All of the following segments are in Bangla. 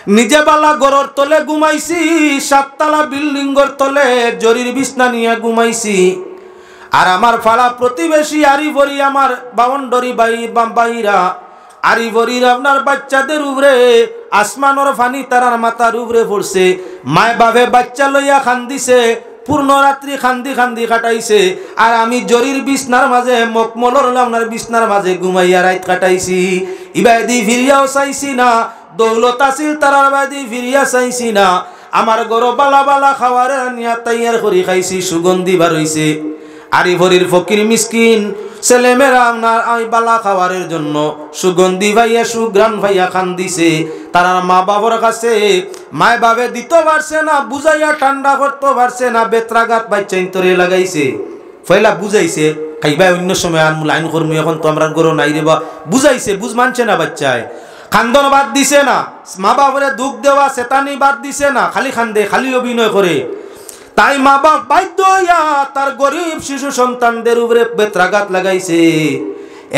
নিজে বালা গরর তলে ঘুমাইছি, 7 তলা বিল্ডিংর তলে জরির বিছনা নিয়ে ঘুমাইছি। আর আমার ফাড়া প্রতিবেশী আরিবরি আমার বাউন্ডারি বাইরা আরিবরির আপনার বাচ্চাদের উপরে আসমানোর ফানি তারার মাথার উপরে পড়ছে। মায় বাপে বাচ্চা লইয়া খান্দিছে, পূর্ণ রাত্রি খান্দি খান্দি কাটাইছে। আর আমি জরির বিছনার মাঝে মকমলর আপনার বিছনার মাঝে ঘুমাইয়া রাত কাটাইছি। ইবাদি ফিরিয়াও চাইছি না, দৌলত আছিল তারার বাদি ফিরিয়া চাইছি না। আমার গরো বালা বালা খাওয়ারে নিয়া তাইয়ার করি খাইছি, সুগন্ধি বার হইছে। আরিফরির ফকির মিসকিন ছেলেমেয়েরা আপনার বালা খাওয়ারের জন্য সুগন্ধি ভাইয়া সুগ্রাণ ভাইয়া খান দিছে। তারা মা বাবার কাছে মায় বাবে দিতে পারছে না, বুঝাইয়া ঠান্ডা করতে পারছে না, বেত্রাঘাত বাচ্চা ইন্তরে লাগাইছে। ফয়লা বুঝাইছে খাইবা অন্য সময় আর লাইন কর্মী, এখন তো আমরা গরো নাই রে বা বুঝাইছে, বুঝ মানছে না বাচ্চায়। খান্দন বাদ দিছে না, মা বাবারে দুঃখ দেওয়া চেতানি বাদ দিছে না, খালি খান্দে খালি অভিনয় করে। তাই মা বাপ বাধ্য হইয়া তার গরিব শিশু সন্তানদের উপরে বেত্রাঘাত লাগাইছে।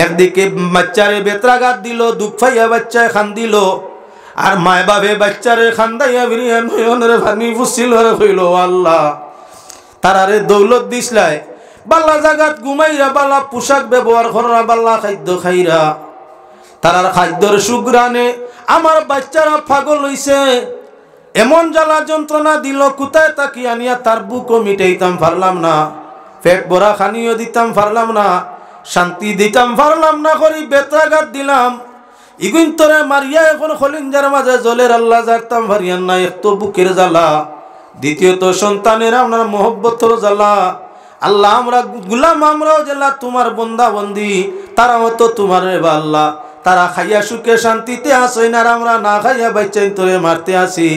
একদিকে বাচ্চারে বেত্রাঘাত দিল, দুঃখ পাইয়া বাচ্চায় খান্দিল। আর মায় বাপে বাচ্চারে খান্দাইয়া বিরিয়া নয়নের ভানি ফুসিল হইল। আল্লাহ তারারে দৌলত দিসলাই, বাল্লা জাগাত ঘুমাইরা, বাল্লা পোশাক ব্যবহার করা, বাল্লা খাদ্য খাইরা। তারার খাদ্যর সুগ্রানে আমার বাচ্চারা পাগল হইছে। এমন জ্বালা যন্ত্রণা দিল, কোথায় তাকি আনিয়া তার বুকও মিটাইতাম পারলাম না, পেট ভরা খানিও দিতাম পারলাম না, শান্তি দিতাম পারলাম না, করি বেত্রাঘাত দিলাম। ইগুন্তরে মারিয়া এখন খলিঞ্জার মাঝে জলের আল্লাহ জারতাম ভারিয়ান না। এক তো বুকের জ্বালা, দ্বিতীয়ত সন্তানের আপনার মহব্বতর জ্বালা। আল্লাহ আমরা গুলাম, আমরাও জেলা তোমার বন্দা বন্দি, তারাও তো তোমার রেবা আল্লাহ। তারা খাইয়া সুখে শান্তিতে আসই না, আমরা না খাইয়া বাচ্চাই তোরে মারতে আসি।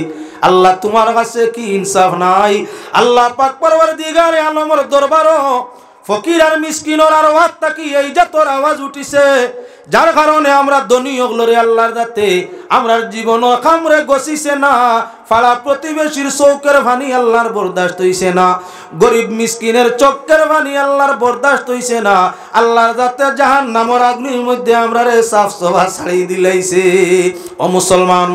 আল্লাহ তোমার কাছে কি ইনসাফ নাই? আল্লাহ পাক পরওয়ারদিগারে আলমের দরবারও ফকির আর মিসকিনর আর ওয়াত তাকি এই জাতর আওয়াজ উঠিছে, যার কারণে আমরা ধনী হগলরে আল্লাহর দাতে আমরার জীবন খামরে গছিছে না। ফাড়া প্রতিবেশীর চৌকের ভানি আল্লাহর বরদাস্ত হইছে না, গরিব মিসকিনের চক্কের ভানি আল্লাহর বরদাস্ত হইছে না। আল্লাহর দাতে জাহান্নামের আগুনের মধ্যে আমরারে সাফ সভা ছাড়ি দিলাইছে। ও মুসলমান,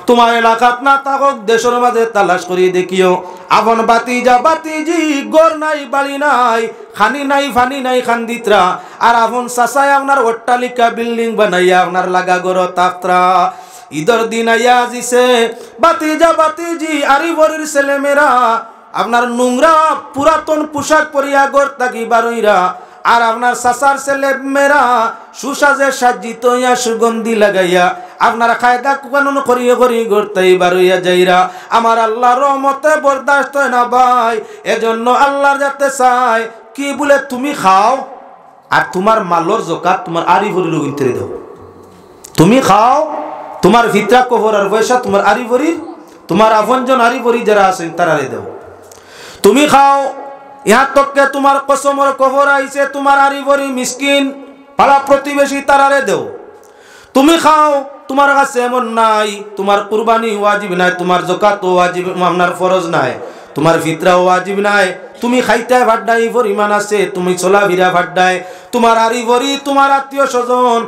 তোমার এলাকাত না থাকক, দেশের মাঝে তালাশ করি দেখিও। আপন বাতিজা বাতিজি গড় নাই, বাড়ি নাই, খানি নাই, ফানি নাই, খান্দিত্রা। আর আপন চাচাই আপনার অট্টালিকা বিল্ডিং বানাইয়া আপনার লাগা গড় তাকত্রা। ঈদের দিন আইয়া আজিছে বাতিজা বাতিজি আরিবরির ছেলেমেয়েরা আপনার নোংরা পুরাতন পোশাক পরিয়া গড় তাকি বারইরা। আর আপনার চাচার ছেলে মেয়েরা সুসাজে সাজ্জিত হইয়া সুগন্ধি লাগাইয়া আপনার কায়দা কানুন করিয়ে করি গড়তাই বারইয়া যাইরা। আমার আল্লাহর রহমতে বরদাস্ত হয় না ভাই, এজন্য আল্লাহর যাতে চাই কি বলে তুমি খাও আর তোমার মালর জকাত তোমার আরিভরির উইন্তরে দাও। তুমি খাও, তোমার ভিতরা কবর আর পয়সা তোমার আরিভরির, তোমার আপনজন আরিভরি যারা আছেন তারারে দাও। তুমি খাও, ইহার তককে তোমার কসমর কবর আইছে, তোমার আরিবরি মিসকিন পাড়া প্রতিবেশী তারারে দেও। তুমি খাও, তোমার কাছে এমন নাই তোমার কুরবানি ওয়াজিব নাই, তোমার যাকাত ওয়াজিব আপনার ফরজ নাই, তোমার ফিতরা ওয়াজিব নাই, তুমি খাইতে ভাড্ডাই পরিমাণ আছে, তুমি চলাফেরা ভাড্ডাই। তোমার আরিবরি তোমার আত্মীয় স্বজন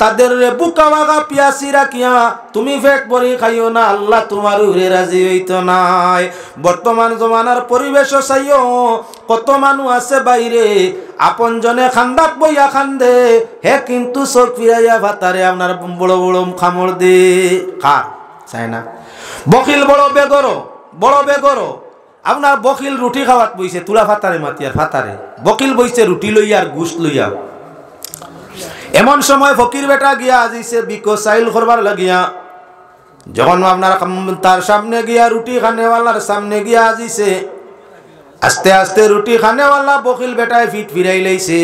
তাদের বুকা বাগা পিয়াসি রাখিয়া তুমি পেট ভরি খাইও না, আল্লাহ তোমার উপরে রাজি হইতো নাই। বর্তমান জমানার পরিবেশ চাইও, কত মানুষ আছে বাইরে আপন জনে খান্দাত বইয়া খান্দে, হে কিন্তু চোখ ফিরাইয়া ভাতারে আপনার বড় বড় খামড় দে খার চায় না। বকিল বড় বেগর, বড় বেগর আপনার বকিল রুটি খাওয়াত বইছে তুলা ফাতারে মাতিয়ার ফাতারে, বকিল বইছে রুটি লইয়া আর গুস্ত লইয়া। এমন সময় ফকির বেটা গিয়া আজিছে বিকো সাইল করবার লাগিয়া, যখন আপনার তার সামনে গিয়া রুটি খানেওয়ালার সামনে গিয়া আজিছে, আস্তে আস্তে রুটি খানেওয়ালা বকিল বেটায় ফিট ফিরাই লাইছে।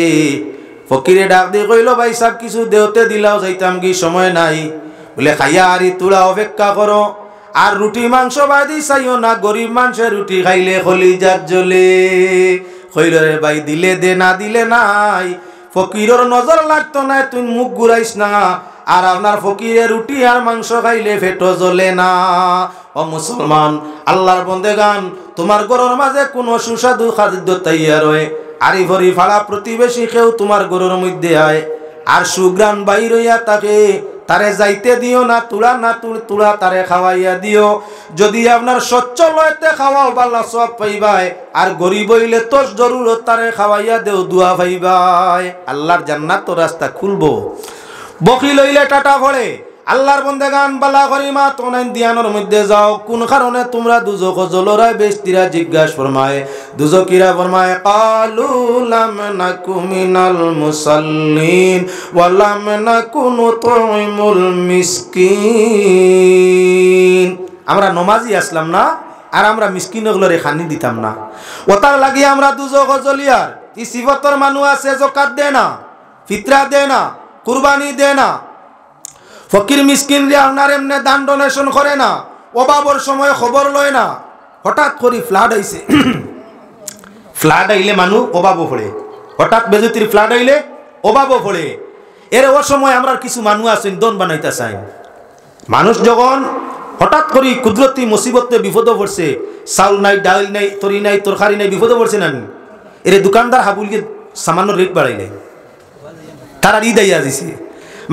ফকিরে ডাক দিয়ে কইল, ভাই সাহেব কিছু দেওতে দিলাও যাইতাম কি সময় নাই, বলে খাইয়া আরি তুলা অপেক্ষা করো, আর রুটি মাংস বাদি চাইও না, গরিব মানুষের রুটি খাইলে কলিজাত জ্বলে। কইল রে ভাই দিলে দে, না দিলে নাই। ফকিরের নজর লাগতো না, তুই মুখ ঘুরাইস না। আর আপনার ফকিরের রুটি আর মাংস খাইলে পেটও জ্বলে না। ও মুসলমান, আল্লাহর বন্দেগান, তোমার গরুর মাঝে কোনো সুস্বাদু খাদ্য তৈয়ার হয়, আরি ভরি ফাড়া প্রতিবেশী কেউ তোমার গরুর মধ্যে আয় আর সুগ্রাণ বাইর হইয়া তাকে, তারে যাইতে দিও না, তুলা না তুলা তারে খাওয়াইয়া দিও। যদি আপনার সচ্ছল হইতে খাওয়াও বালা সব পাইবাই, আর গরিব হইলে তো জরুরত তারে খাওয়াইয়া দেও দুয়া পাইবাই। আল্লাহর জান্নাত রাস্তা খুলবো। বকিল হইলে টাটা ভরে। আল্লাহর বন্দেগান বালা করিমা তোনাইন দিয়ানোর মধ্যে যাও। কোন কারণে তোমরা দুজক জলরায় বেশতিরা জিজ্ঞাস ফরমায়। দুজকিরা ফরমায় কালু লাম নাকু মিনাল মুসাল্লিন ওয়া লাম নাকু নুতইমুল মিসকিন। আমরা নমাজি আসলাম না, আর আমরা মিসকিনগুলোরে খানি দিতাম না। ওতার লাগি আমরা দুজক জলিয়ার ই সিফতর মানুষ আছে যাকাত দেয় না, ফিতরা দেয় না, কুরবানি দেয় না, ফকির মিসকিন রে আপনার এমনি দান ডোনেশন করে না, অভাবর সময় খবর লয় না। হঠাৎ করে ফ্লাড আইছে, ফ্লাড আইলে মানুষ অভাবও পড়ে। হঠাৎ বেজতির ফ্লাড আইলে অভাবও পড়ে। এর ও সময় আমরা কিছু মানুষ আছেন দন বানাইতে চাই। মানুষ যখন হঠাৎ করে কুদরতি মুসিবতে বিপদ পড়ছে, চাউল নাই, ডাল নাই, তরি নাই, তরকারি নাই, বিপদে পড়ছেন আমি, এর দোকানদার হাবুলকে সামান্য রেট বাড়াই নাই, তারা ঈদ আইয়া দিছে।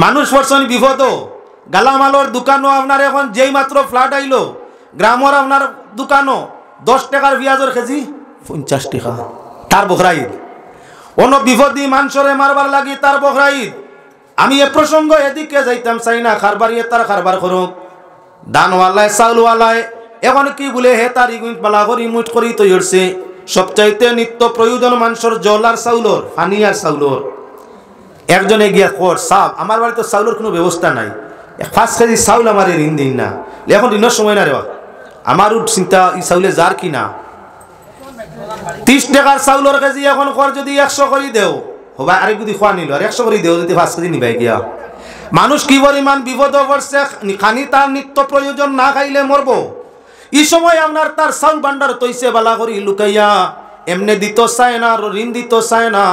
মানুষ পড়ছেন বিপদ, গালামালর দোকানও আপনার এখন যেই মাত্র ফ্লাড আইলো, গ্রামের আপনার দোকানও 10 টাকার পেঁয়াজের কেজি 50 টাকা, তার বখরা ঈদ। অন্য বিপদী মানুষরে মারবার লাগি তার বখরা ঈদ। আমি এ প্রসঙ্গ এদিকে যাইতাম চাই না, খারবারিয়ে তার খারবার করুক, দানওয়ালায় চাউলওয়ালায় এখন কি বলে হে তার ইগুন পালা করি মুঠ করি তৈরছে। সবচাইতে নিত্য প্রয়োজন মানুষের জল আর চাউলর, পানি আর চাউলর। একজনে গিয়া কর সাপ, আমার বাড়িতে চাউলের কোনো ব্যবস্থা নাই, 5 কেজি চাউল আমার ঋণ দিন না। এখন ঋণের সময় না রে, আমারও চিন্তা ই চাউলে যার কিনা 30 টাকার চাউলের কেজি এখন কর যদি 100 করে দেও হবা, আরেক যদি খোয়া নিল আর 100 করে দেও যদি 5 কেজি নিবাই গিয়া। মানুষ কি পরিমাণ বিপদ পড়ছে, খানি তার নিত্য প্রয়োজন না খাইলে মরব। এই সময় আপনার তার চাউল ভান্ডার তৈছে বালা করি লুকাইয়া, এমনি দিত চায় না, ঋণ দিত চায় না,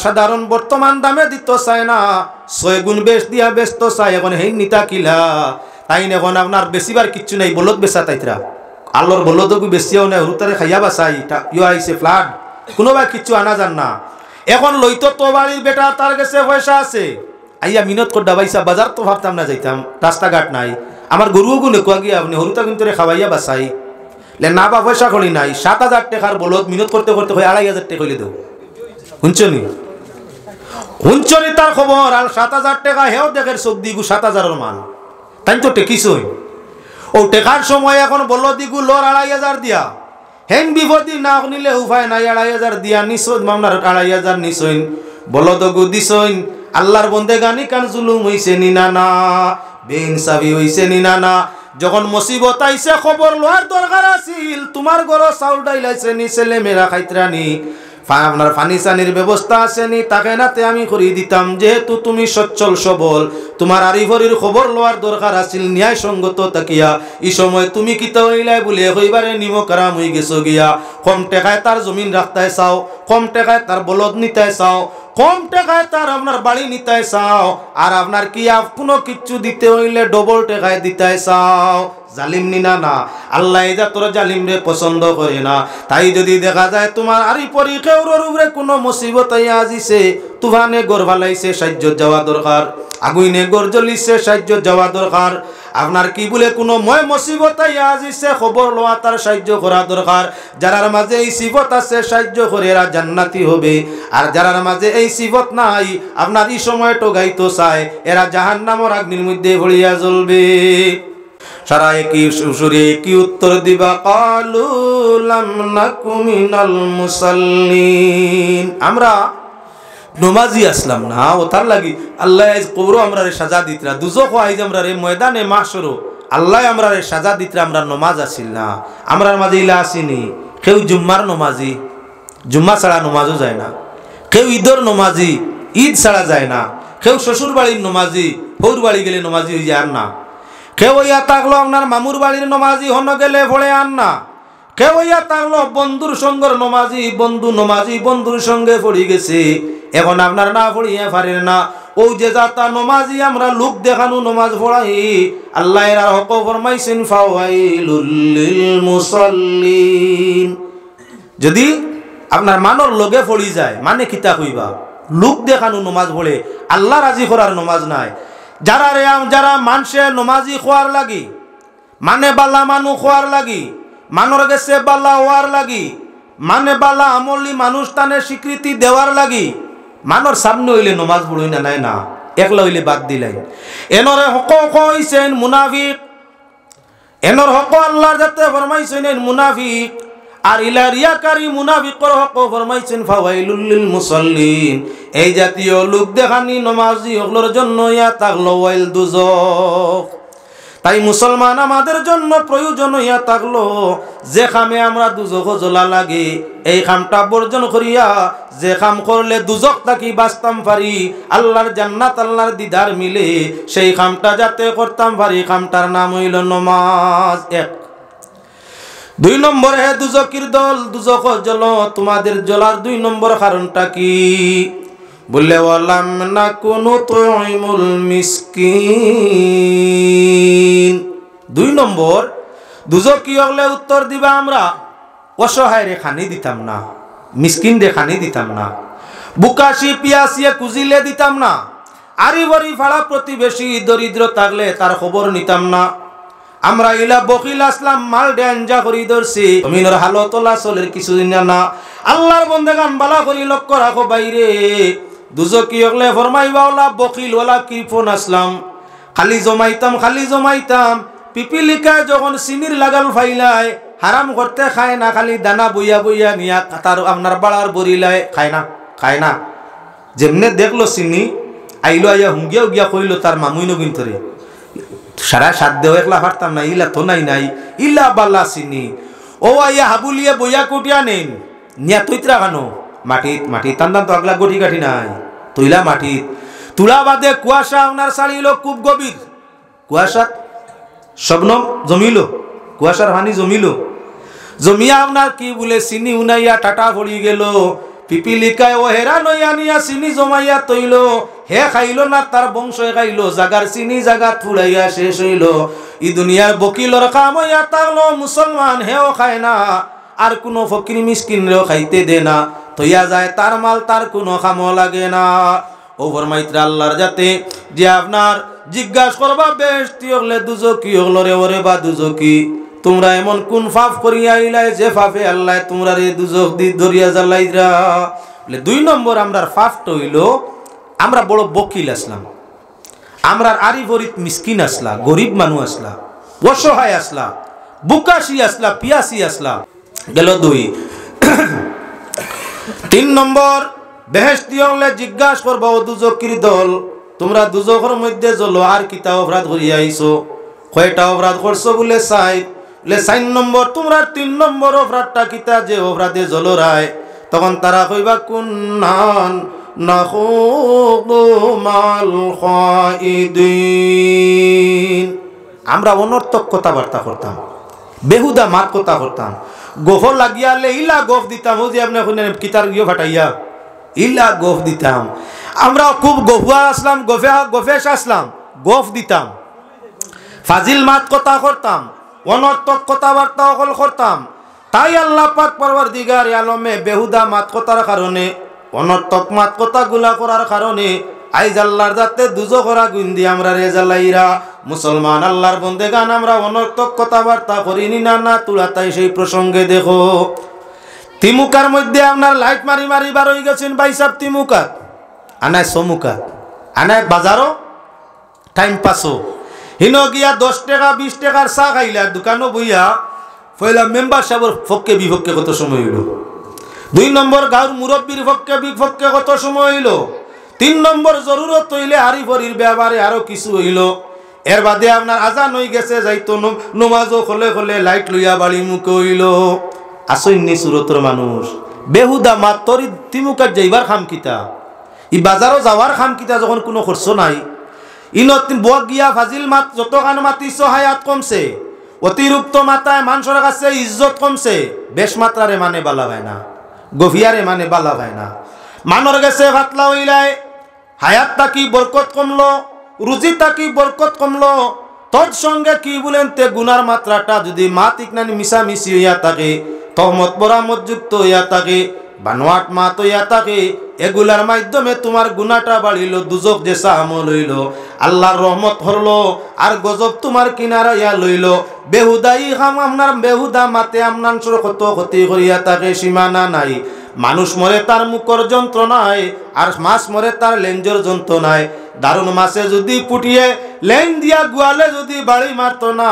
সাধারণ বর্তমান দামে দিত চায় না, 6 গুণ বেশ দিয়া ব্যস্ত চায়। এখন হেই নিতা কিলা তাই এখন আপনার বেশিবার কিচ্ছু নাই, বলদ বেচা তাইতরা আল্লোর বলদকু বেশিও নাই, হরুতারে খাইয়া বাসাই ইয়ে আইছে ফ্লাড, কোনোবা কিচ্ছু আনা যান না। এখন লইতো তো বাড়ির বেটা, তার কাছে পয়সা আছে, আইয়া মিনত কর ডাবাইছা, বাজার তো ভাবতাম না যাইতাম, রাস্তাঘাট নাই, আমার গরুও গুনে কোয়া গিয়া আপনি হরুতা কিন্তু খাওয়াইয়া বাসাই লে না, বা পয়সা করি নাই, 7,000 টাকার বলদ মিনত করতে করতে হয় 2,500 টাকা হইলে দেও। শুনছনি শুনছনি তার খবর, আর 7,000 টাকা হেও দেখের চোখ দিগু 7,000-এর মাল, তাই তো টেকিছই। ও টেকার সময় এখন বলদ দিগু লোর 2,500 দিয়া, হেন বিপদি না নিলে উপায় নাই, 2,500 দিয়া নিছই মামলার 2,500 নিছইন, বলদগু দিছইন। আল্লাহর বন্দে গানি কান জুলুম হইছে নিনা না, বেইনসাফি হইছে নিনা না। যখন মুসিবত আইছে খবর লওয়ার দরকার আছিল, তোমার ঘর চাউল ডাইল আইছে নি, ছেলে মেয়েরা খাইতরানি, আপনার পানি চানির ব্যবস্থা আছে নি, তাকে নাতে আমি করে দিতাম। যেহেতু তুমি সচ্ছল সবল, তোমার আরিভরির খবর লওয়ার দরকার আছিল ন্যায় সঙ্গত তাকিয়া, এই সময় তুমি কিতা হইলাই বলে হইবারে নিমকারাম হয়ে গেছো গিয়া। কম টাকায় তার জমিন রাখতে চাও, কম টাকায় তার বলদ নিতে চাও, কম টাকায় তার আপনার বাড়ি নিতে চাও, আর আপনার কি কোনো কিচ্ছু দিতে হইলে ডবল টাকায় দিতে চাও। জালিম নিনা না, আল্লাহ যা তোর জালিম রে পছন্দ করে না। তাই যদি দেখা যায় তোমার আরি পরীক্ষার উপরে কোনো মুসিবত আজিছে, তুফানে গড় ভালাইছে, সাহায্য যাওয়া দরকার, আগুইনে গড় জ্বলিছে, সাহায্য যাওয়া দরকার। আপনার কি বলে কোনো ময় মুসিবত আজিছে, খবর লওয়া তার সাহায্য করা দরকার। যারার মাঝে এই সিফত আছে সাহায্য করে এরা জান্নাতি হবে, আর যারার মাঝে এই সিফত নাই আপনার এই সময় টোগাইতো চায়, এরা জাহান্নামের আগ্নির মধ্যে ভরিয়া জ্বলবে। সারা একই সুরে কি উত্তর দিবা, কালু লাম নাকু মিনাল মুসাল্লিন, আমরা নমাজি আসলাম না। ও তার লাগি আল্লাহ আজ কবরও আমরা রে সাজা দিতরা, দুজক আইজ আমরা রে ময়দানে মাহশরও আল্লাহ আমরা রে সাজা দিতরা, আমরা নমাজ আসিল না। আমরার মাঝে ইলা আসিনি, কেউ জুম্মার নমাজি, জুম্মা ছাড়া নমাজও যায় না, কেউ ঈদর নমাজি, ঈদ ছাড়া যায় না, কেউ শ্বশুর বাড়ির নমাজি, ফৌর বাড়ি গেলে নমাজি হয়ে যায় না, কেউ ইয়া থাকলো আপনার মামুর বাড়ির নমাজি হন গেলে ভরে আন না, কেউ ইয়া থাকলো বন্ধুর সঙ্গের নমাজি, বন্ধু নমাজি বন্ধুর সঙ্গে পড়ি গেছে, এখন আপনার না পড়িয়ে পারেন না। ও যে যাতা নমাজি আমরা লোক দেখানো নমাজ পড়াই, আল্লাহ এর হক ফরমাইছেন ফাওয়াইলুল লিল মুসাল্লিন। যদি আপনার মানর লগে পড়ি যায় মানে কিতা কইবা, লোক দেখানো নমাজ পড়ে, আল্লাহ রাজি করার নমাজ নাই। যারা মানুষে নমাজি খোয়ার লাগি, মানে বালা মানু খোয়ার লাগি, মানুর গেছে বালা হওয়ার লাগি, মানে বালা আমলি মানুষ তানে স্বীকৃতি দেওয়ার লাগি, মানুর সামনে হইলে নমাজ পড়ই না নাই না, একলা হইলে বাদ দিলাই। এনরে হক হইছেন মুনাফিক, এনর হক আল্লাহর যাতে ফরমাইছেন মুনাফিক। আর ইলা রিয়াকারী মুনাফিকর হক ফরমাইছেন ফাওয়াইলুল লিল মুসাল্লিন। এই জাতীয় লোক দেখানি নমাজি হকলর জন্য ইয়া তাগলো ওয়াইল দুজখ। তাই মুসলমান আমাদের জন্য প্রয়োজন ইয়া থাকলো যে খামে আমরা দুজখ জ্বলা লাগে এই খামটা বর্জন করিয়া যে খাম করলে দুজখ থাকি বাঁচতাম পারি, আল্লাহর জান্নাত আল্লাহর দিদার মিলে সেই খামটা যাতে করতাম পারি, খামটার নাম হইল নমাজ। এক। 2 নম্বর, হে দুজকির দল, দুজখ জ্বল, তোমাদের জ্বলার 2 নম্বর কারণটা কি? বললে ওয়ালাম নাকুনু তুইমুল মিসকিন। 2 নম্বর, দুজক কি হলে উত্তর দিবা আমরা অসহায় রে খানি দিতাম না, মিসকিন রে খানি দিতাম না, বুকাশি পিয়াসিয়ে কুজিলে দিতাম না, আরি বরি ফাড়া প্রতিবেশী দরিদ্র থাকলে তার খবর নিতাম না। আমরা ইলা বকিল আসলাম, মাল ডেঞ্জা করি ধরছি, জমিনের হালত চলের কিছুদিন না। আল্লাহর বন্দেগান বালা করি লক্ষ্য রাখো বাইরে, দুজকি হলে ফরমাইবা ওলা বকিল ওলা কৃপন আসলাম, খালি জমাইতাম পিপিলিকায় যখন চিনির লাগাল ফাইলায় হারাম করতে খায় না, খালি দানা বইয়া বইয়া নিয়া তার আপনার বাড়ার বরিলায় খায় না। যেমনে দেখলো চিনি আইলো আইয়া হুঙ্গিয়া উগিয়া কইলো তার মামুই নবীন তরে সারা সাত দেও একলা পারতাম না, ইলা তো নাই ইলা বাল্লা চিনি ও আইয়া হাবুলিয়া বইয়া কুটিয়া নেন নিয়া তৈত্রা খানো মাটি টান তো আগলা গটি কাঠি নাই, তৈলা মাটিত তুলা বাদে কুয়াশা আপনার ছাড়িল খুব গভীর, কুয়াশাত স্বপ্নম জমিল, কুয়াশার পানি জমিয়া আপনার কি বলে চিনি উনাইয়া টাটা পড়ি গেল, পিপিলিকায় ও হেরা নইয়া নিয়া চিনি জমাইয়া তৈল, হে খাইল না তার বংশ খাইল, জাগার চিনি জাগা ফুড়াইয়া শেষ হইল। ই দুনিয়ার বকিলর কাম হইয়া থাকলো, মুসলমান হেও খায় না, আর কোনো ফকির মিসকিন রেও খাইতে দে না, তৈয়া যায় তার মাল, তার কোনো খামো লাগে না। ওভর মাইত্রা আল্লাহর যাতে যে আপনার জিজ্ঞাসা করবা বেশতি হলে দুজকি হলো রে ওরে বা দুজকি, তোমরা এমন কোন ফাফ করিয়া আইলাই যে ফাফে আল্লাহ তোমরা রে দুজক দি দরিয়া জ্বালাইরা। বলে 2 নম্বর আমরার ফাফটা হইল আমরা বড় বকিল আসলাম, আমরার আরি গরিব মিসকিন আসলা, গরিব মানুষ আসলা, অসহায় আসলা, বুকাশি আসলা, পিয়াসি আসলা। গেল 2। 3 নম্বর, বেহেশতি হলে জিজ্ঞাসা করবো দুজকির দল, তোমরা দুজকের মধ্যে জ্বলো আর কিতা অপরাধ করিয়া আইছো, কয়টা অপরাধ করছো? বলে 4। বলে 4 নম্বর, তোমরা 3 নম্বর অপরাধটা কিতা যে অপরাধে জ্বলো রায়? তখন তারা কইবা কুন্নান নাখুদু মাল খাইদিন, আমরা অনর্থক কথাবার্তা করতাম, বেহুদা মাত কথা করতাম, গোফ লাগিয়ালে ইলা গোফ দিতাম, ও যে আপনি কিতার গিয়ে ফাটাইয়া ইলা গোফ দিতাম। আমরা খুব গফুয়া আসলাম, গফেশ আসলাম, গোফ দিতাম, ফাজিল মাত কথা করতাম, অনর্থক কথাবার্তা অকল করতাম। তাই আল্লাহ পাক পরওয়ারদিগার আলমে বেহুদা মাত কথার কারণে, অনর্থক মাত কথা গুলা করার কারণে আইজ আল্লাহর যাতে দুজো করা গুন্দি আমরা রে জ্বালাইরা। মুসলমান আল্লাহর বন্দেগান আমরা অনর্থক কথাবার্তা করিনি না তুলা। তাই সেই প্রসঙ্গে দেখো তিমুকার মধ্যে আপনার লাইট মারি বার হয়ে গেছেন বাইসাব তিমুকাত, আনায় সমুকাত, আনায় বাজারও টাইম পাসও, হিন গিয়া 10 টাকা 20 টাকার চা খাইলে আর দোকানও বইয়া পয়লা মেম্বার সাহেবের পক্ষে বিপক্ষে কত সময় হইল, 2 নম্বর গাঁর মুরব্বীর পক্ষে বিপক্ষে কত সময় হইল, 3 নম্বর জরুরত হইলে হারি ভরির ব্যাপারে আরো কিছু হইল। এর বাদে আপনার আজান হয়ে গেছে যাইতো নমাজও খলে লাইট লইয়া বাড়ি মুখে হইল। আসইনি সুরতর মানুষ বেহুদা মাত তরি তিমুকার যাইবার খাম কিতা, ই বাজারও যাওয়ার খাম কিতা যখন কোনো খরচ নাই, ইনত বক গিয়া ফাজিল মাত যত কান মাতিছ হায়াত কমছে, অতিরিক্ত মাত্রায় মানুষের কাছে ইজ্জত কমছে, বেশ মাত্রারে মানে বালা হয় না, গভিয়ারে মানে বালা হয় না, মানর গেছে ফাতলা হইলায় হায়াত তাকি বরকত কমলো, রুজি তাকি বরকত কমলো, তোর সঙ্গে কি বলেন তে গুনার মাত্রাটা যদি মাত ইকনানি মিশামিশি হইয়া থাকে, তহমত বরামত যুক্ত হইয়া থাকে, বানোয়াট মাত হইয়া থাকে, এগুলার মাধ্যমে তোমার গুনাহটা বাড়িল, দুজক যে আমল হইল, আল্লাহর রহমত হলো, আর গজব তোমার কিনারা ইয়া লইল। বেহুদাই খাম আপনার বেহুদা মাতে আপনার কত ক্ষতি করিয়া তাকে সীমানা নাই। মানুষ মরে তার মুখর যন্ত্রণায়, আর মাছ মরে তার লেঞ্জর যন্ত্রণায়। দারুণ মাছে যদি পুটিয়ে লেন দিয়া গোয়ালে যদি বাড়ি মারত না,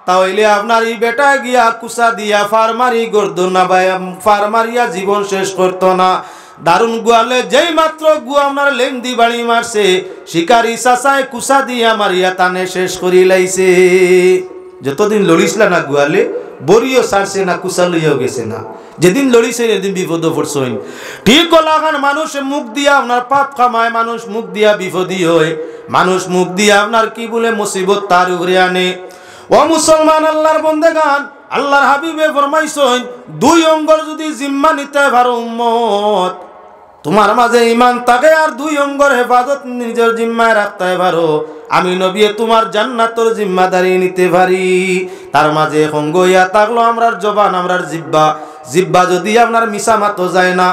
তাহলে আপনার এই বেটা গিয়া কুসা দিয়া ফার্মারি গর্দ না বা ফার্মারিয়া জীবন শেষ করতো না। দারুণ গোয়ালে যেই মাত্র গুয়া আপনার লেন্দি বাড়ি মারছে, শিকারি চাচায় কুসা দিয়া মারিয়া তানে শেষ করি লাইছে। যতদিন লড়িসলা না গোয়ালে বড়িও ছাড়ছে না, কুসা লইয়াও গেছে না। যেদিন লড়িছে এদিন বিপদ পড়ছেন। ঠিক লাগান মানুষ মুখ দিয়া আপনার পাপ কামায়, মানুষ মুখ দিয়া বিপদী হয়, মানুষ মুখ দিয়া আপনার কি বলে মুসিবত তার উপরে আনে। ও মুসলমান আল্লাহর বন্দেগান, আল্লাহর হাবিবে ফরমাইছেন, দুই অঙ্গর যদি জিম্মা নিতে পারো উম্মত, তোমার মাঝে ঈমান থাকে আর দুই অঙ্গর হেফাজত নিজের জিম্মায় রাখতে পারো, আমি নবী তোমার জান্নাতের জিম্মাদারি নিতে পারি। তার মাঝে অঙ্গ ইয়া থাকলো আমরার জবান, আমরার জিব্বা। জিব্বা যদি আপনার মিশা মাতো যায় না,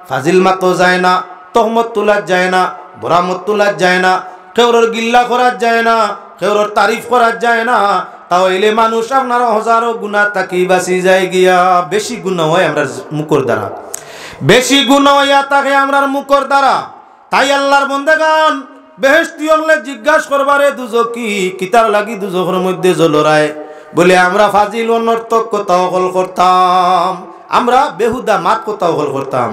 ফাজিল মাতো যায় না, তহমত তোলা যায় না, বরামত তোলা যায় না, কেউর গিল্লা করা যায় না, কেউর তারিফ করা যায় না, তাহলে মানুষ আপনার হাজারো গুনাহ থাকি বাঁচি যায় গিয়া। বেশি গুনাহ হয় আমরা মুখর দ্বারা, বেশি গুনাহ হইয়া থাকে আমরার মুখর দ্বারা। তাই আল্লাহর বন্দেগান বেহেশতি হলে জিজ্ঞাসা করবারে দুজকি কিতার লাগি দুজকের মধ্যে জলরায়, বলে আমরা ফাজিল অনর্থক কথা হল করতাম, আমরা বেহুদা মাত কথা হল করতাম।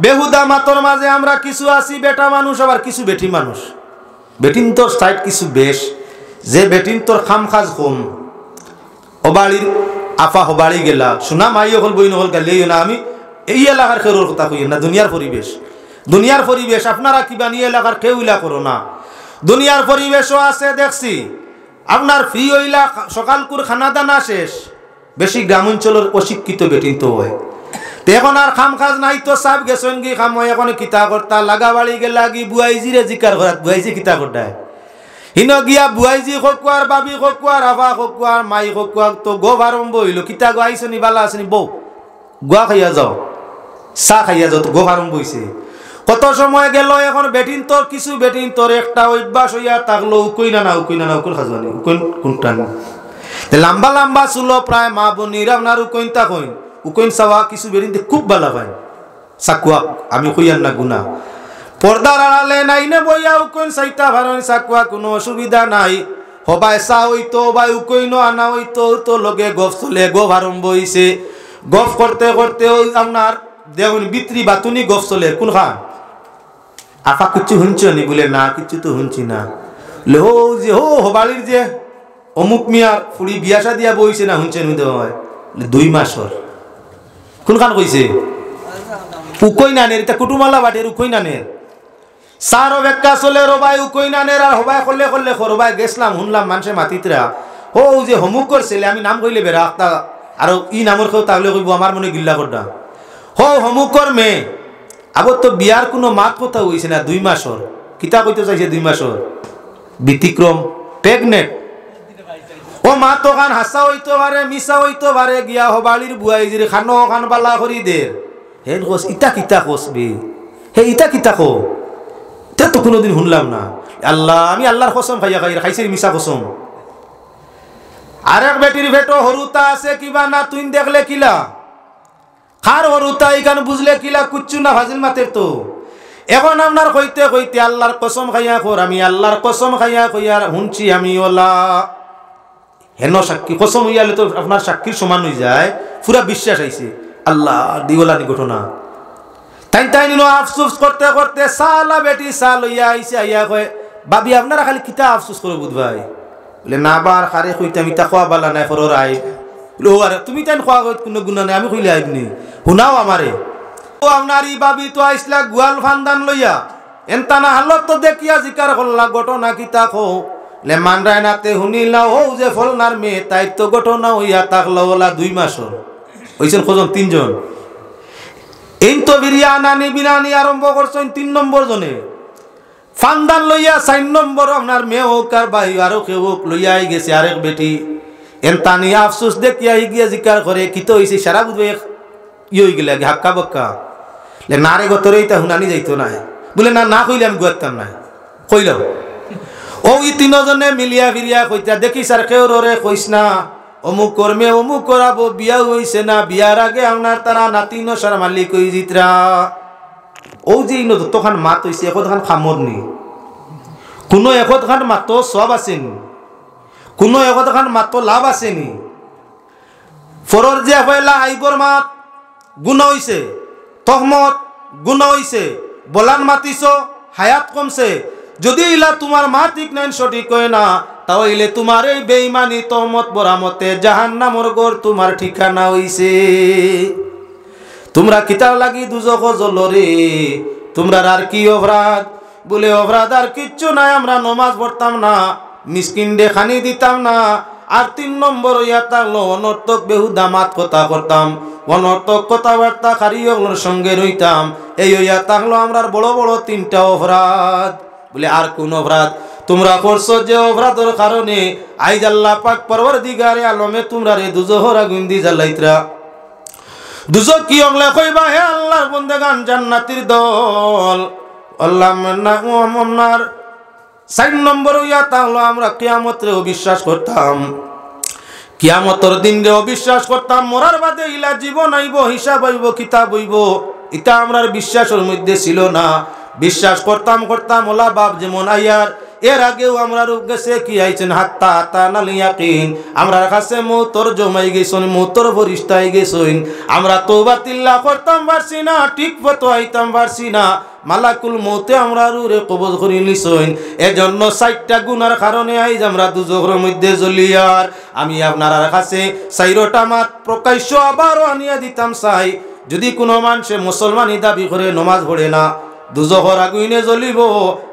বেহুদা মাতর মাঝে আমরা কিছু আছি বেটা মানুষ, আবার কিছু বেটি মানুষ। বেটিন তোর সাইড কিছু বেশ, যে বেটিন তোর খাম খাজ কম, হবাড়ির আফা হবাড়ি গেলা শোনা মাইও হল বই নহল গালিও না। আমি এই এলাকার খেরোর কথা কই না, দুনিয়ার পরিবেশ, দুনিয়ার পরিবেশ আপনারা কি বানিয়ে এলাকার কেউ ইলা করো না। দুনিয়ার পরিবেশও আছে দেখছি, আপনার ফ্রি হইলা সকালকুর খানা দানা শেষ। বেশি গ্রাম অঞ্চলের অশিক্ষিত বেটিন তো হয়, তো এখন আর খাম খাজ নাই, তো সাব গেছেন কি খাম হয় এখন কিতা করতা লাগা বাড়ি গেলা কি বুয়াইজিরে জিকার করাত, বুয়াইজি কিতা করতায় হিন গিয়া বুয়াইজি খকুয়ার বাবি খকুয়ার আফা খকুয়ার মাই খকুয়ার তো গো আরম্ভ হইল। কিতা গো আইসনি বালা আসনি বউ গোয়া খাইয়া যাও, চাহ খাইয়া যাও, তো গো আরম্ভ হইছে। কত সময় গেল, এখন বেটিন তোর কিছু বেটিন তোর একটা অভ্যাস হইয়া থাকলো, উকই না না উকই না না উকুন খাজবানি উকইন কোনটা লম্বা লম্বা চুলো প্রায় মা বোনির আপনার উকইন তা কইন উকইন চাওয়া কিছু বেটিন খুব ভালো পায়। চাকুয়া আমি কইয়ার না গুনা, পর্দার আড়ালে নাই না বইয়া উকইন চাইতা ভারণ চাকুয়া কোনো অসুবিধা নাই। হবাই চা হইতো বা উকইনও আনা হইতো, তো লগে গফ চলে, গফ আরম্ভ হইছে। গফ করতে করতে আপনার দেউন বিত্রি বাতুনি গফ চলে। কোন খান আফা কিচ্ছু শুনছ নি? বলে না কিচ্ছু তো শুনছি না। বলে হো যে হো হবাড়ির যে অমুক মিয়ার ফুড়ি বিয়াসা দিয়া বইছে না শুনছেন? হয় 2 মাসর। কোন খান কইছে? উকই নানের, এটা কুটুমালা বাটের উকই নানের সারো বেক্কা চলে রবাই উকই নানের। আর হবাই করলে করলে রবাই গেছলাম শুনলাম মানুষে মাতিতরা হো যে হমুক করছিলে, আমি নাম কইলে বেড়া আখতা আর ই নামর কেউ তাহলে কইব আমার মনে গিল্লা করডা। হো হমুকর মেয়ে আগত তো বিয়ার কোনো মাত কথা হইছে না 2 মাসর। কিতা কইতে চাইছে 2 মাসর? ব্যতিক্রম প্রেগনেন্ট। ও মা তো খান হাসা হইতে পারে মিশা হইতে পারে, গিয়া হবাড়ির বুয়াই যে খানো খান বালা করি দের হেন কোস ইটা কিতা কোসবি হে ইটা কিতা কো তে তো কোনোদিন শুনলাম না। আল্লাহ আমি আল্লাহর কসম খাইয়া খাইছে মিশা কসম। আরেক বেটির ভেটো হরুতা আছে কিবা না, তুই দেখলে কিলা খার হরুতা এখানে বুঝলে কিলা কুচ্ছু না ভাজিল মাতের। তো এখন আপনার কইতে কইতে আল্লাহর কসম খাইয়া খোর, আমি আল্লাহর কসম খাইয়া কইয়া শুনছি আমি ওলা হেন সাক্ষী কসম হইয়ালে তো আপনার সাক্ষীর সমান হয়ে যায়, পুরা বিশ্বাস আইছে আল্লাহ দিওলানি ঘটনা। তাই তাই নিল আফসোস করতে করতে সালা বেটি সাল হইয়া আইছে, আইয়া কয় বাবি আপনারা খালি কিতা আফসোস করো বুধ ভাই? বলে না বার খারে কইতাম ইতা খোয়া বালা নাই ফরর আই। বলে ও আরে তুমি তাই খোয়া কোনো গুণা নাই, আমি কইলে আইবনি শুনাও আমারে। ও আপনার ই বাবি তো আইসলা গুয়াল ফান্দান লইয়া, এনতানা হালত তো দেখিয়া জিকার করলা ঘটনা কিতা খো লে মানরায় নাতে শুনিলা ও যে ফলনার মেয়ে তাই তো ঘটনা হইয়া থাকলো ওলা 2 মাসর হইছেন খোঁজন 3 জন। এই তো বিরিয়ানি বিরানি আরম্ভ করছেন 3 নম্বর জনে ফান্দান লইয়া 4 নম্বর আপনার মেয়ে হোক আর ভাই আরো কেউ হোক লইয়াই গেছে আরেক বেটি। এনতানি আফসোস দেখিয়া গিয়া জিকার করে কিতো হইছে সারা বুঝবে ই হয়ে গেলে হাক্কা বক্কা। না রে গতরে এটা হুনানি যাইতো না বলে না না কইলে আমি গুয়াতাম না কইল ওই তিনজনে মিলিয়া ফিরিয়া কইতা দেখি স্যার কেউ রে কইস না অমুক কর্মে অমুক করাবো বিয়া হইছে না বিয়ার আগে আপনার তারা নাতি নসার মালিক হই জিতরা ও যে তখন মাত হইছে এখন খামর নি কোনো এখন মাত সব আসেনি কোনো এখন মাত লাভ আসেনি ফরর যে হইলা আইবর মাত গুণ হইছে তহমত গুণ হইছে বলান মাতিছ হায়াত কমছে যদি ইলা তোমার মা ঠিক নাই সঠিক হয় না তাহলে তোমার এই বেঈমানি তহমত বরামতে জাহান্নামর ঘর তোমার ঠিকানা হইছে তোমরা কিতাব লাগি দুজখ জ্বলরে তোমরা আর কি অপরাধ বলে অপরাধ আর কিচ্ছু নাই আমরা নমাজ পড়তাম না মিসকিন দে খানি দিতাম না আর 3 নম্বর ইয়া থাকলো অনর্থক বেহুদামাত কথা করতাম অনর্থক কথাবার্তা খারিয়গুলোর সঙ্গে রইতাম এই ইয়া থাকলো আমরা বড় বড় 3টা অপরাধ বলে আর কোন অপরাধ তোমরা করছো যে অপরাধের কারণে আইজ আল্লাহ পাক পরওয়ারদিগারে আলমে তোমরা রে দুজহর আগুন দি জ্বালাইতরা দুজক কি অংলে কইবা হে আল্লাহর বন্দেগান জান্নাতীর দল আল্লাহ না মুহাম্মার 4 নম্বর ইয়া তাহলো আমরা কিয়ামতরে বিশ্বাস করতাম কিয়ামতের দিন রে বিশ্বাস করতাম মরার বাদে ইলা জীবন আইব হিসাব হইব কিতাব হইব এটা আমরার বিশ্বাসের মধ্যে ছিল না বিশ্বাস করতাম ওলা বাপ যেমন আইয়ার এর আগেও আমরা রূপ গেছে কি আইছেন হাত্তা হাত্তা নাল ইয়াকিন আমরা কাছে মৌতর জমাই গেছন মৌতর ফরিস্তাই গেছন আমরা তওবা তিল্লা করতাম পারছি না ঠিক মতো আইতাম পারছি না মালাকুল মৌতে আমরা রুরে কবজ করি নিছইন এজন্য 4টা গুনার কারণে আইজ আমরা দুজখের মধ্যে জ্বলিয়ার আমি আপনার কাছে 4টা মাত প্রকাশ্য আবারও আনিয়া দিতাম চাই যদি কোনো মানুষে মুসলমানি দাবি করে নমাজ পড়ে না দুজখর আগুনে জ্বলিব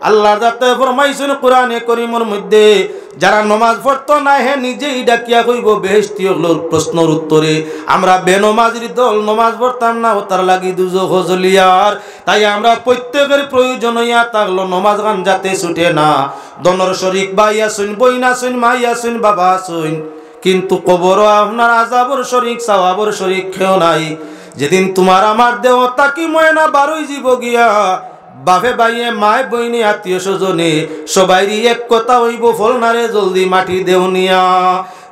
আল্লাহর যাতে ফরমাইছেন কোরআনে করিমের মধ্যে যারা নমাজ পড়তো না হে নিজেই ডাকিয়া কইব বেহেশতি হলোর প্রশ্নের উত্তরে আমরা বেনমাজির দল নমাজ পড়তাম না ও তার লাগি দুজখ জ্বলিয়ার তাই আমরা প্রত্যেকের প্রয়োজন হইয়া থাকলো নমাজ গান যাতে ছুটে না দনর শরিক ভাইয়া শুন বইনা শুন মাইয়া শুন বাবা শুন কিন্তু কবর আপনার আযাবর শরিক সওয়াবর শরিক কেউ নাই যেদিন তোমার আমার দেহ তাকি ময়না বারোই জীব গিয়া বাপে বাইয়ে মায় বইনে আত্মীয় স্বজনে সবাইরই এক কথা হইব ফল নারে জলদি মাটি দেও নিয়া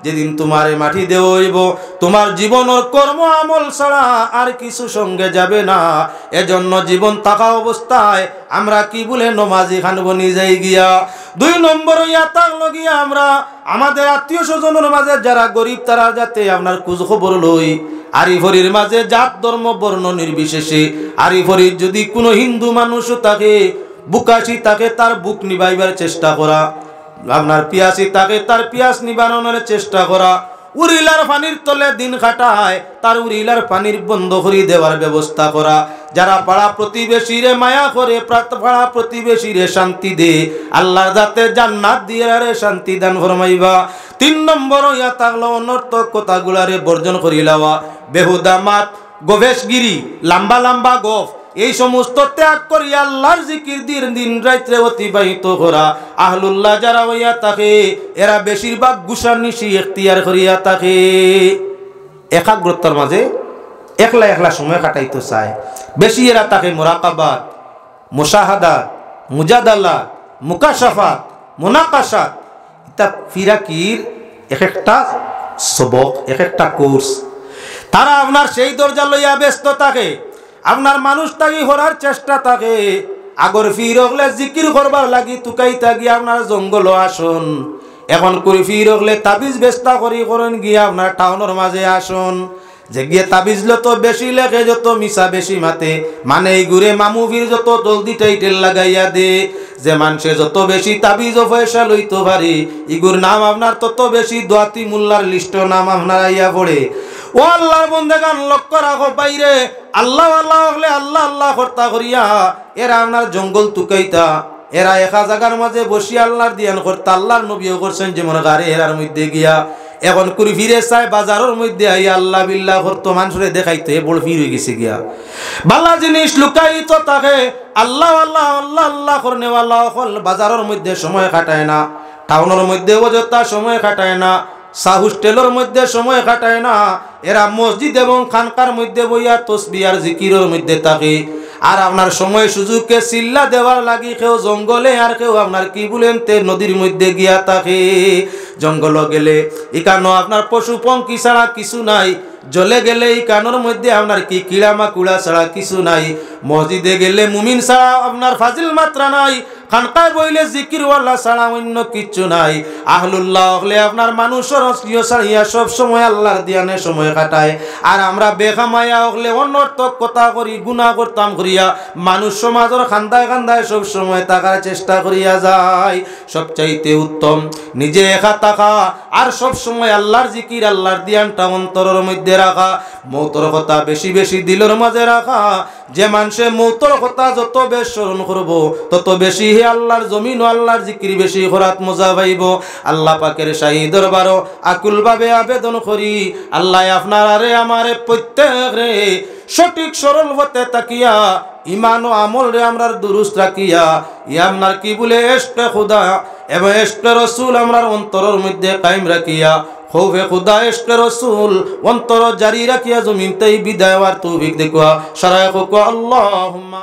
যেদিন তোমারে মাটি দেও হইব তোমার জীবনের কর্ম আমল ছাড়া আর কিছু সঙ্গে যাবে না এজন্য জীবন থাকা অবস্থায় আমরা কি বলে নমাজি খান বনি যাই গিয়া 2 নম্বর ইয়া থাকলো গিয়া আমরা আমাদের আত্মীয় স্বজনের মাঝে যারা গরিব তারা যাতে আপনার খোঁজ খবর লই আরিফরির মাঝে জাত ধর্ম বর্ণ নির্বিশেষে আরিফরির যদি কোনো হিন্দু মানুষও থাকে বুকাশি তাকে তার বুক নিবাইবার চেষ্টা করা আপনার পিয়াসি তাকে তার পিয়াস নিবারণের চেষ্টা করা উরিলার পানির তলে দিন কাটায় তার উরিলার পানির বন্ধ করে দেওয়ার ব্যবস্থা করা যারা পাড়া প্রতিবেশীরে মায়া করে পাড়া প্রতিবেশীরে শান্তি দে আল্লাহর যাতে জান্নাত দিয়ে রে শান্তি দান ফরমাইবা 3 নম্বর ইয়া থাকলো অনর্থক কথাগুলারে বর্জন করি লওয়া বেহুদা মাত গবেশগিরি লম্বা লম্বা গফ এই সমস্ত ত্যাগ করি আল্লাহর জিকির দিন রাত্রে অতিবাহিত করা আহলুল্লাহ যারা হইয়া থাকে এরা বেশিরভাগ গুসার নিশি এখতিয়ার করিয়া থাকে একাগ্রতার মাঝে একলা একলা সময় কাটাইতে চায় বেশি এরা থাকে মুরাকাবাত মুশাহাদাত মুজাদালা মুকাশাফাত মুনাকাশাত এটা ফিরাকির এক একটা সবক এক একটা কোর্স তারা আপনার সেই দরজা লইয়া ব্যস্ত থাকে আপনার মানুষ তাকি হরার চেষ্টা থাকে আগর ফির হলে জিকির করবার লাগি তুকাই থাকি আপনার জঙ্গল আসুন এখন করে ফির হলে তাবিজ বেস্তা করি করেন গিয়া আপনার টাউনের মাঝে আসুন যে গিয়ে তাবিজ যত বেশি লেখে যত মিশা বেশি মাতে মানে এই ঘুরে মামু ফির যত জলদি টাইটেল লাগাইয়া দে যে মানুষে যত বেশি তাবিজ ও পয়সা লইতে পারে ইগুর নাম আপনার তত বেশি দোয়াতি মোল্লার লিস্ট নাম আপনার আইয়া পড়ে ও আল্লাহর বন্দেগান লক্ষ্য রাখো বাইরে আল্লাহ আল্লাহ হলে আল্লাহ আল্লাহ কর্তা করিয়া এরা আপনার জঙ্গল তুকাইতা এরা একা জায়গার মাঝে বসি আল্লাহর দিয়ান করতা আল্লাহর নবীও করছেন যেমন গাড়ি এরার মধ্যে গিয়া এখন করে ফিরে চাই বাজারের মধ্যে আইয়া আল্লাহ বিল্লাহ করতো মানুষরে দেখাইতে বড় ফির হয়ে গেছে গিয়া বালা জিনিস লুকাইতো তাকে আল্লাহ আল্লাহ আল্লাহ আল্লাহ করনেওয়ালা হল বাজারের মধ্যে সময় কাটায় না টাউনের মধ্যে অযথা সময় কাটায় না হোস্টেলের মধ্যে সময় কাটায় না এরা মসজিদ এবং খানকার মধ্যে বইয়া তসবিহ আর জিকিরের মধ্যে থাকে আর আপনার সময় সুযোগকে চিল্লা দেওয়ার লাগি কেউ জঙ্গলে আর কেউ আপনার কি বলেন তে নদীর মধ্যে গিয়া থাকে। জঙ্গল গেলে এখানো আপনার পশু পঙ্কি ছাড়া কিছু নাই, জলে গেলে এই কানোর মধ্যে আপনার কি কিড়া মাকুড়া ছাড়া কিছু নাই, মসজিদে গেলে মুমিন ছাড়া আপনার ফাজিল মাত্রা নাই, খানকায় বইলে জিকিরওয়ালা ছাড়া অন্য কিচ্ছু নাই। আহলুল্লাহ হলে আপনার মানুষের অশ্লীল ছাড়িয়া সব সময় আল্লাহর দিয়ানে সময় কাটায়। আর আমরা বেখামায়া হলে অনর্থক কথা করি, গুনাহ করতাম করিয়া মানুষ সমাজের খান্দায় খান্দায় সব সময় থাকার চেষ্টা করিয়া যায়। সবচাইতে উত্তম নিজে একা থাকা আর সব সময় আল্লাহর জিকির আল্লাহর দিয়ানটা অন্তরের মধ্যে রাখা, মৌতর কথা বেশি বেশি দিলের মাঝে রাখা। যে মানুষে মৌতর কথা যত বেশ স্মরণ করব তত বেশি হে আল্লাহর জমিন ও আল্লাহর জিকির বেশি করাত মজা পাইব। আল্লাহ পাকের শাহী দরবারও আকুলভাবে আবেদন করি, আল্লাহ আপনার আরে আমারে প্রত্যেক রে সঠিক সরল হতে তাকিয়া ইমান ও আমল রে আমরার দুরুস্ত রাখিয়া আপনার কি বলে এশকে খুদা এবং এশকে রসুল আমরার অন্তরের মধ্যে কায়েম রাখিয়া খৌফে খুদা এশকে রসুল অন্তর জারি রাখিয়া জমিনতেই বিদায় হওয়ার তৌফিক দেখুয়া সারায় আল্লাহুম্মা।